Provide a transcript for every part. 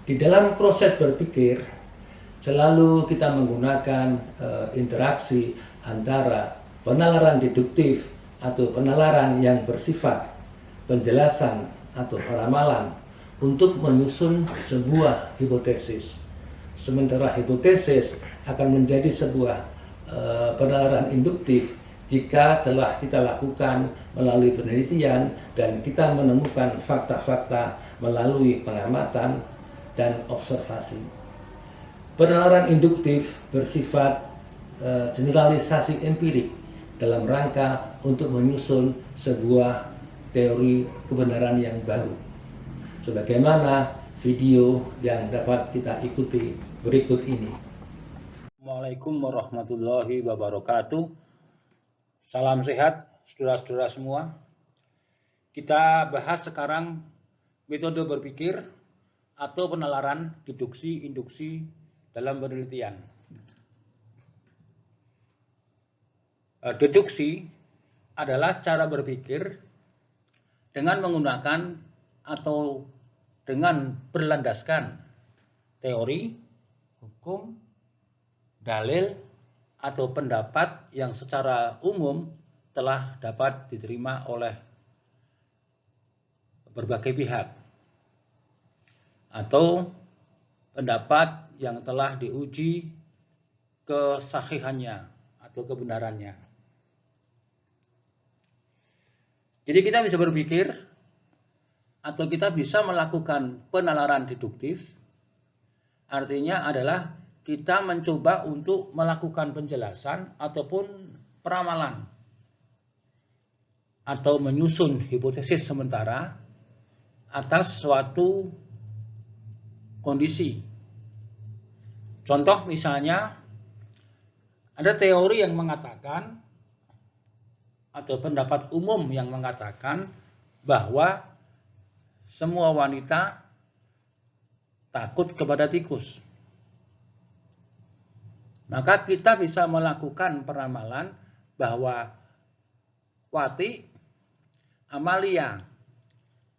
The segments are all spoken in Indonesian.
Di dalam proses berpikir, selalu kita menggunakan interaksi antara penalaran deduktif atau penalaran yang bersifat penjelasan atau ramalan untuk menyusun sebuah hipotesis. Sementara hipotesis akan menjadi sebuah penalaran induktif jika telah kita lakukan melalui penelitian dan kita menemukan fakta-fakta melalui pengamatan dan observasi. Penalaran induktif bersifat generalisasi empirik dalam rangka untuk menyusun sebuah teori kebenaran yang baru. Sebagaimana video yang dapat kita ikuti berikut ini. Assalamualaikum warahmatullahi wabarakatuh. Salam sehat saudara-saudara semua. Kita bahas sekarang metode berpikir atau penalaran deduksi induksi dalam penelitian. Deduksi adalah cara berpikir dengan menggunakan atau dengan berlandaskan teori, hukum, dalil, atau pendapat yang secara umum telah dapat diterima oleh berbagai pihak, atau pendapat yang telah diuji kesahihannya atau kebenarannya. Jadi kita bisa berpikir atau kita bisa melakukan penalaran deduktif, artinya adalah kita mencoba untuk melakukan penjelasan ataupun peramalan atau menyusun hipotesis sementara atas suatu kondisi. Contoh misalnya, ada teori yang mengatakan atau pendapat umum yang mengatakan bahwa semua wanita takut kepada tikus. Maka kita bisa melakukan peramalan bahwa Wati, Amalia,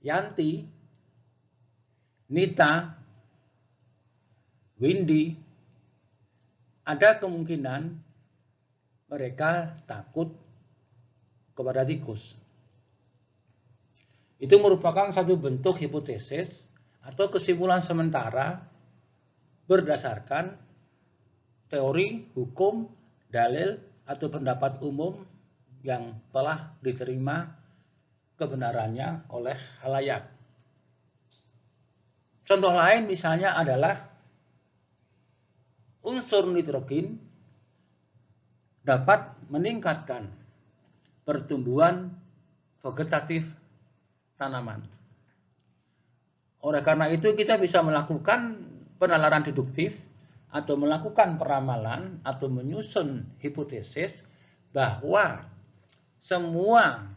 Yanti, Nita, Windy, ada kemungkinan mereka takut kepada tikus. Itu merupakan satu bentuk hipotesis atau kesimpulan sementara berdasarkan teori, hukum, dalil, atau pendapat umum yang telah diterima kebenarannya oleh khalayak. Contoh lain misalnya adalah unsur nitrogen dapat meningkatkan pertumbuhan vegetatif tanaman. Oleh karena itu kita bisa melakukan penalaran deduktif atau melakukan peramalan atau menyusun hipotesis bahwa semua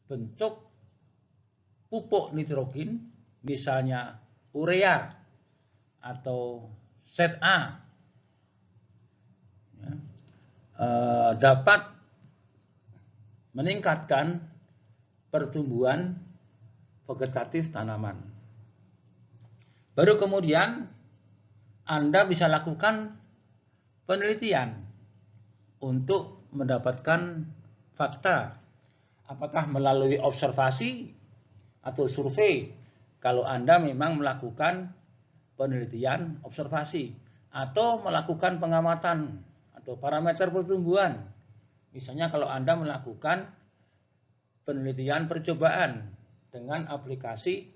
bentuk pupuk nitrogen, misalnya urea atau ZA, dapat meningkatkan pertumbuhan vegetatif tanaman. Baru kemudian Anda bisa lakukan penelitian untuk mendapatkan fakta. Apakah melalui observasi atau survei kalau Anda memang melakukan penelitian observasi, atau melakukan pengamatan atau parameter pertumbuhan. Misalnya kalau Anda melakukan penelitian percobaan dengan aplikasi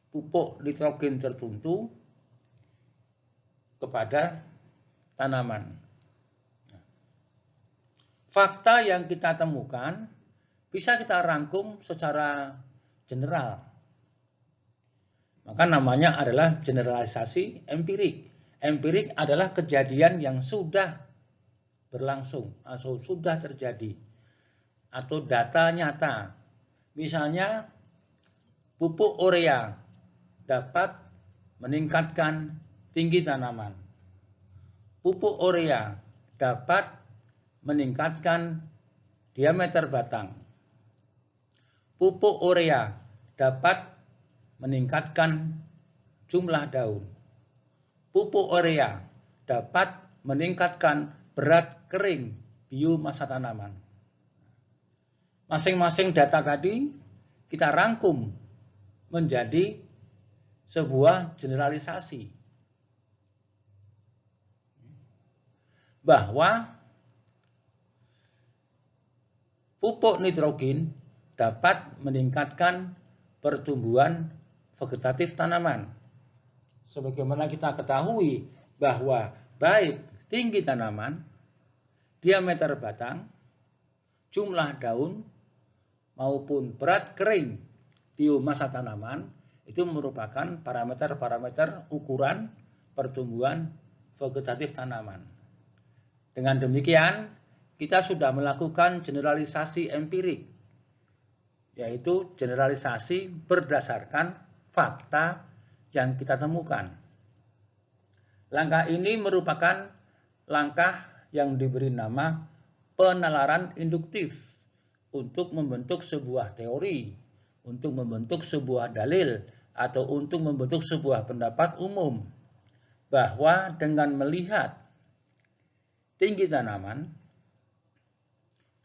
pupuk nitrogen tertentu kepada tanaman. Fakta yang kita temukan bisa kita rangkum secara general. Maka namanya adalah generalisasi empirik. Empirik adalah kejadian yang sudah berlangsung atau sudah terjadi, atau data nyata. Misalnya pupuk urea dapat meningkatkan tinggi tanaman. Pupuk urea dapat meningkatkan diameter batang. Pupuk urea dapat meningkatkan jumlah daun. Pupuk urea dapat meningkatkan berat kering biomasa tanaman. Masing-masing data tadi kita rangkum menjadi sebuah generalisasi bahwa pupuk nitrogen dapat meningkatkan pertumbuhan vegetatif tanaman. Sebagaimana kita ketahui bahwa baik tinggi tanaman, diameter batang, jumlah daun, maupun berat kering biomasa tanaman itu merupakan parameter-parameter ukuran pertumbuhan vegetatif tanaman. Dengan demikian, kita sudah melakukan generalisasi empirik, yaitu generalisasi berdasarkan fakta yang kita temukan. Langkah ini merupakan langkah yang diberi nama penalaran induktif untuk membentuk sebuah teori, untuk membentuk sebuah dalil, atau untuk membentuk sebuah pendapat umum bahwa dengan melihat tinggi tanaman,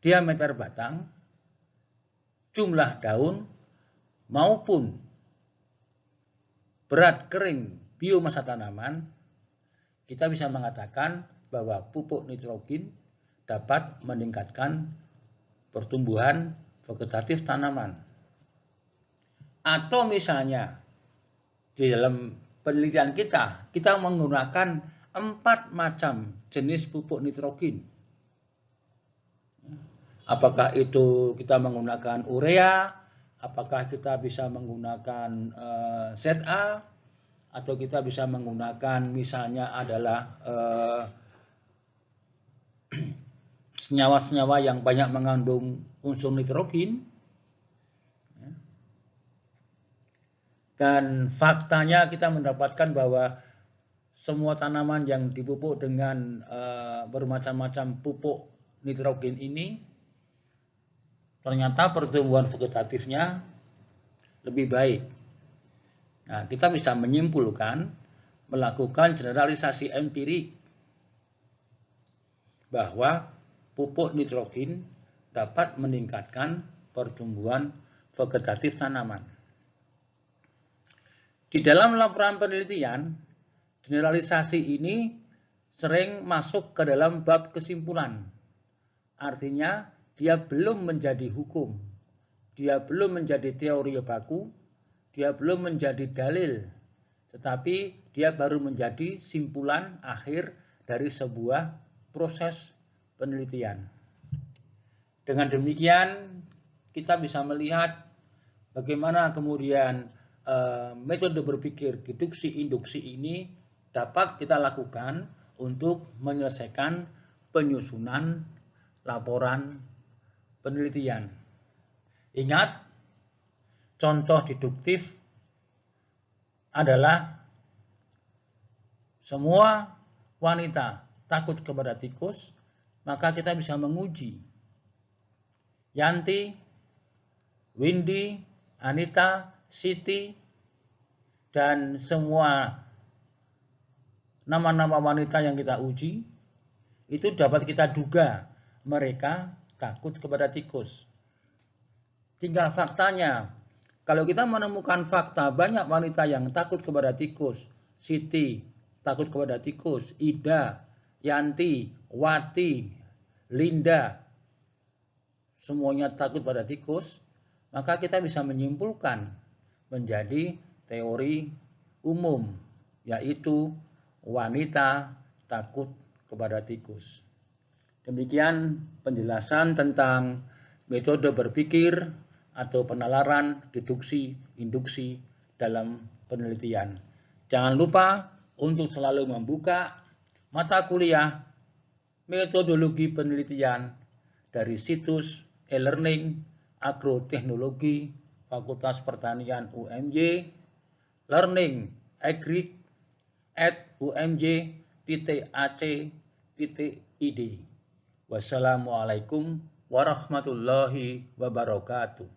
diameter batang, jumlah daun, maupun berat kering biomasa tanaman, kita bisa mengatakan bahwa pupuk nitrogen dapat meningkatkan pertumbuhan vegetatif tanaman. Atau misalnya di dalam penelitian kita menggunakan 4 macam jenis pupuk nitrogen. Apakah itu kita menggunakan urea, apakah kita bisa menggunakan ZA, atau kita bisa menggunakan misalnya adalah senyawa-senyawa yang banyak mengandung unsur nitrogen. Dan faktanya kita mendapatkan bahwa semua tanaman yang dipupuk dengan bermacam-macam pupuk nitrogen ini ternyata pertumbuhan vegetatifnya lebih baik. Nah, kita bisa menyimpulkan, melakukan generalisasi empirik bahwa pupuk nitrogen dapat meningkatkan pertumbuhan vegetatif tanaman. Di dalam laporan penelitian, generalisasi ini sering masuk ke dalam bab kesimpulan. Artinya, dia belum menjadi hukum, dia belum menjadi teori baku, dia belum menjadi dalil, tetapi dia baru menjadi simpulan akhir dari sebuah proses penelitian. Dengan demikian, kita bisa melihat bagaimana kemudian metode berpikir deduksi-induksi ini dapat kita lakukan untuk menyelesaikan penyusunan laporan penelitian. Ingat, contoh deduktif adalah semua wanita takut kepada tikus, maka kita bisa menguji Yanti, Windy, Anita, Siti, dan semua nama-nama wanita yang kita uji, itu dapat kita duga mereka takut kepada tikus. Tinggal faktanya, kalau kita menemukan fakta banyak wanita yang takut kepada tikus, Siti takut kepada tikus, Ida, Yanti, Wati, Linda, semuanya takut pada tikus, maka kita bisa menyimpulkan menjadi teori umum, yaitu wanita takut kepada tikus. Demikian penjelasan tentang metode berpikir atau penalaran, deduksi, induksi dalam penelitian. Jangan lupa untuk selalu membuka mata kuliah metodologi penelitian dari situs e-learning agroteknologi Fakultas Pertanian UMY, learning agric@umj.ac.id. Wassalamualaikum warahmatullahi wabarakatuh.